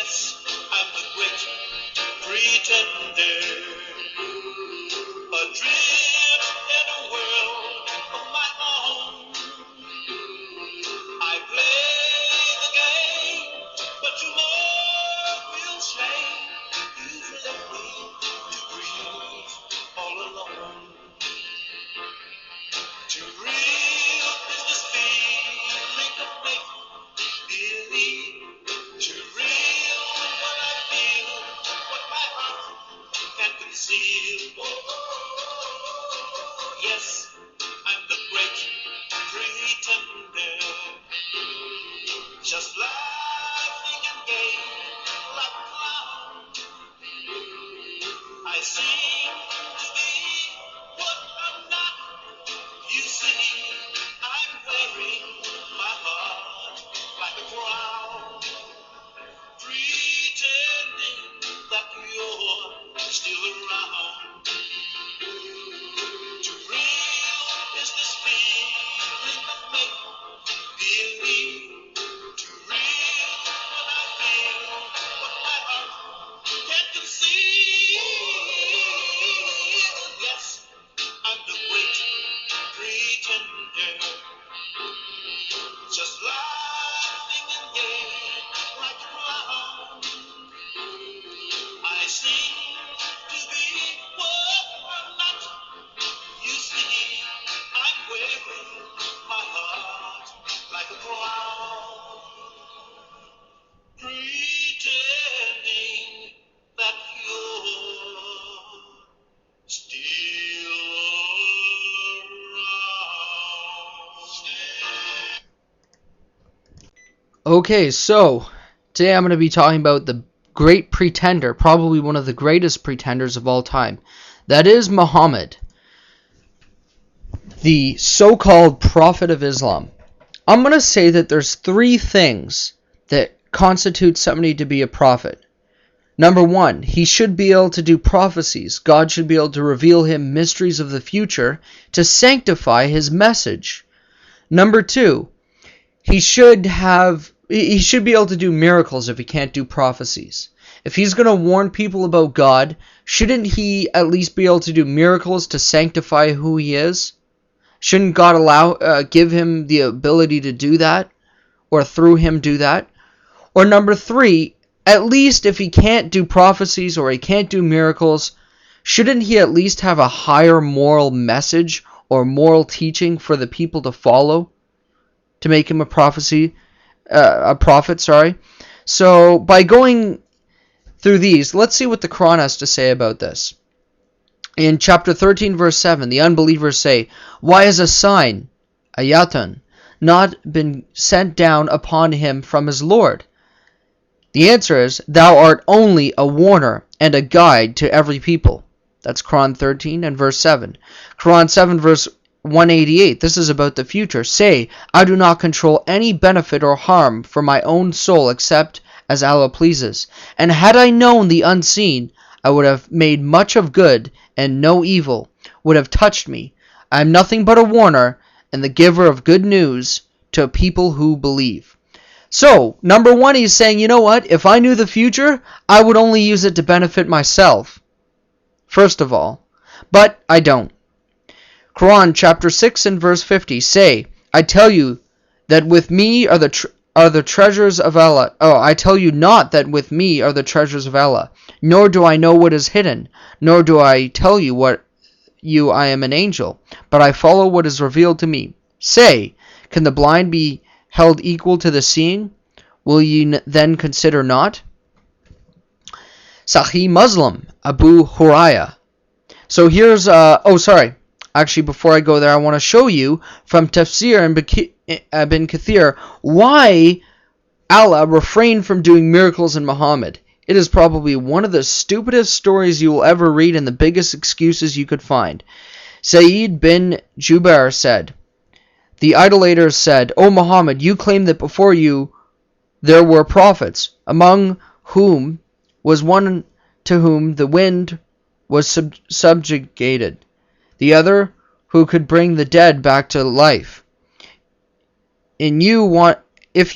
Yes, I'm the great pretender, adrift in a world of my own. I play the game, but tomorrow will shame. You've left me to grieve all alone. Too real is this feeling of make believe. Too real what I feel, what my heart can't conceal. Yes, I'm the great pretender, just laughing and gay like a clown. I seem to be what I'm not. You see, I'm wearing my heart like a crown, pretending that you're still around. Too real is this feeling of make believe. Too real when I feel what my heart can't conceive. Yes, I'm the great pretender, just laughing and gay like a clown. I seem to be what I'm not. You see, I'm wearing my heart like a crown, pretending that you're still around. Okay, so today I'm going to be talking about the great pretender, probably one of the greatest pretenders of all time. That is Muhammad, the so-called prophet of Islam. I'm going to say that there's three things that constitute somebody to be a prophet. Number one, he should be able to do prophecies. God should be able to reveal him mysteries of the future to sanctify his message. Number two, he should be able to do miracles if he can't do prophecies. If he's going to warn people about God, shouldn't he at least be able to do miracles to sanctify who he is? Shouldn't God give him the ability to do that, or through him do that? Or number three, at least if he can't do prophecies or he can't do miracles, shouldn't he at least have a higher moral message or moral teaching for the people to follow to make him a prophet? So by going through these, let's see what the Quran has to say about this. In chapter 13, verse 7, the unbelievers say, "Why has a sign, ayatun, not been sent down upon him from his Lord?" The answer is, "Thou art only a warner and a guide to every people." That's Quran 13 and verse 7. Quran 7, verse 188, this is about the future. "Say, I do not control any benefit or harm for my own soul except as Allah pleases. And had I known the unseen, I would have made much of good, and no evil would have touched me. I am nothing but a warner and the giver of good news to people who believe." So, number one, he's saying, you know what? If I knew the future, I would only use it to benefit myself, first of all. But I don't. Quran chapter 6 and verse 50, "Say, I tell you that with me are the treasures of Allah. I tell you not that with me are the treasures of Allah, nor do I know what is hidden, nor do I tell you I am an angel, but I follow what is revealed to me. Say, can the blind be held equal to the seeing? Will ye then consider not?" Sahih Muslim, Abu Hurairah. So here's, actually before I go there, I want to show you from Tafsir and Ibn Kathir why Allah refrained from doing miracles in Muhammad. It is probably one of the stupidest stories you will ever read and the biggest excuses you could find. Sa'id bin Jubair said, "The idolaters said, 'O Muhammad, you claim that before you there were prophets, among whom was one to whom the wind was subjugated, the other who could bring the dead back to life. If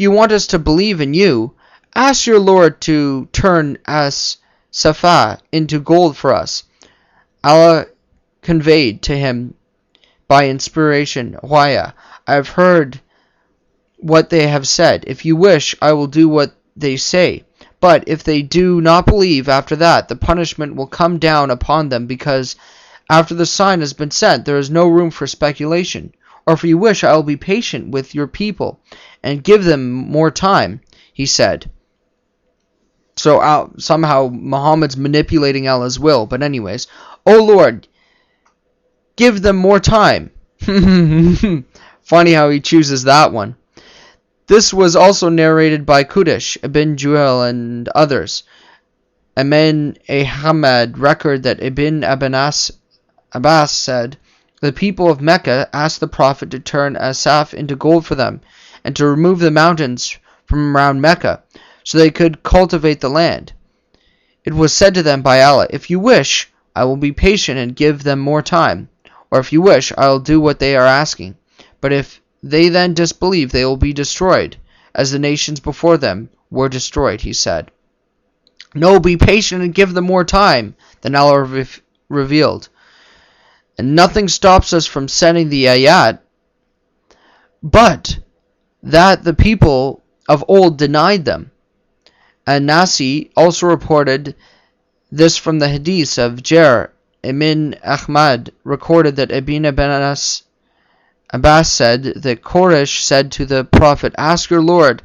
you want us to believe in you, Ask your Lord to turn as Safa into gold for us. Allah conveyed to him by inspiration, Waya, I have heard what they have said. If you wish, I will do what they say. But if they do not believe after that, the punishment will come down upon them, because after the sign has been sent, there is no room for speculation. Or if you wish, I will be patient with your people and give them more time, he said. So somehow Muhammad's manipulating Allah's will. But anyways, O Lord, give them more time. Funny how he chooses that one. This was also narrated by Qudish, Ibn Juel, and others. Amin Ahmad record that Ibn Abbas said, the people of Mecca asked the Prophet to turn Asaf into gold for them, and to remove the mountains from around Mecca, so they could cultivate the land. It was said to them by Allah, if you wish, I will be patient and give them more time, or if you wish, I will do what they are asking. But if they then disbelieve, they will be destroyed, as the nations before them were destroyed, he said. No, be patient and give them more time, then Allah revealed. And nothing stops us from sending the ayat, but that the people of old denied them. And Nasi also reported this from the hadith of Jair. Ibn Ahmad recorded that Ibn Abbas said that Quraysh said to the Prophet, ask your Lord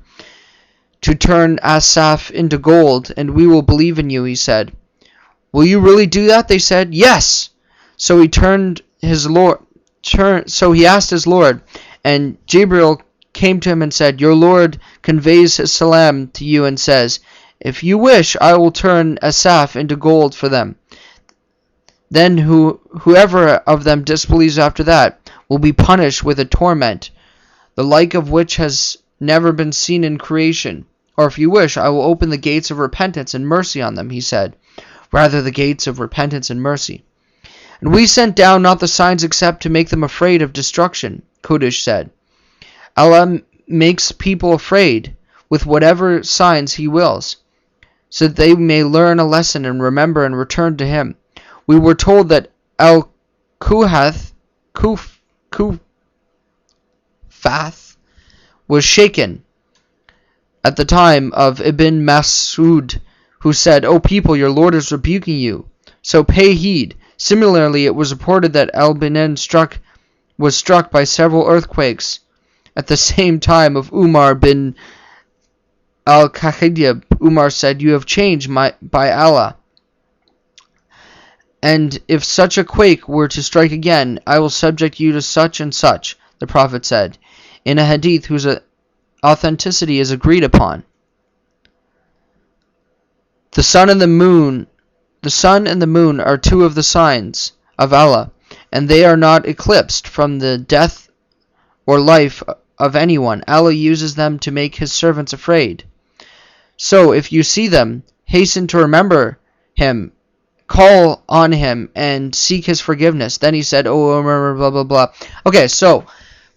to turn Asaf into gold, and we will believe in you, he said. Will you really do that? They said, yes. So he asked his Lord, and Jibril came to him and said, your Lord conveys his salam to you and says, if you wish, I will turn Asaf into gold for them. Then whoever of them disbelieves after that will be punished with a torment, the like of which has never been seen in creation. Or if you wish, I will open the gates of repentance and mercy on them, he said. Rather, the gates of repentance and mercy. And we sent down not the signs except to make them afraid of destruction, Qudish said. Allah makes people afraid with whatever signs he wills, so that they may learn a lesson and remember and return to him. We were told that Al-Kufath was shaken at the time of Ibn Mas'ud, who said, O people, your Lord is rebuking you, so pay heed. Similarly, it was reported that Al-Benin was struck by several earthquakes at the same time of Umar bin Al-Khattab. Umar said, you have changed by Allah. And if such a quake were to strike again, I will subject you to such and such, the Prophet said, in a hadith whose authenticity is agreed upon. The sun and the moon are two of the signs of Allah, and they are not eclipsed from the death or life of anyone. Allah uses them to make his servants afraid. So if you see them, hasten to remember him, call on him, and seek his forgiveness. Then he said, oh, remember, blah, blah, blah. Okay, so,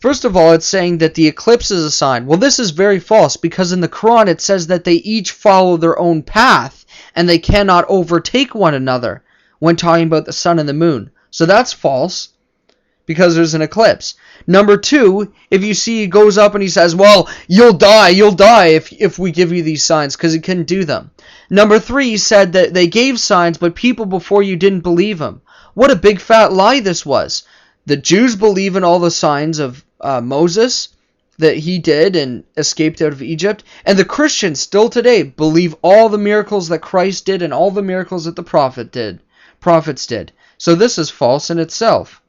first of all, it's saying that the eclipse is a sign. Well, this is very false, because in the Quran it says that they each follow their own path, and they cannot overtake one another when talking about the sun and the moon. So that's false, because there's an eclipse. Number two, if you see he goes up and he says, well, you'll die if we give you these signs, because he couldn't do them. Number three, he said that they gave signs, but people before you didn't believe him. What a big fat lie this was. The Jews believe in all the signs of Moses that he did and escaped out of Egypt, and the Christians still today believe all the miracles that Christ did and all the miracles that the prophets did. So this is false in itself.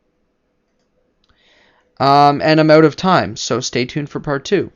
And I'm out of time, so stay tuned for part 2.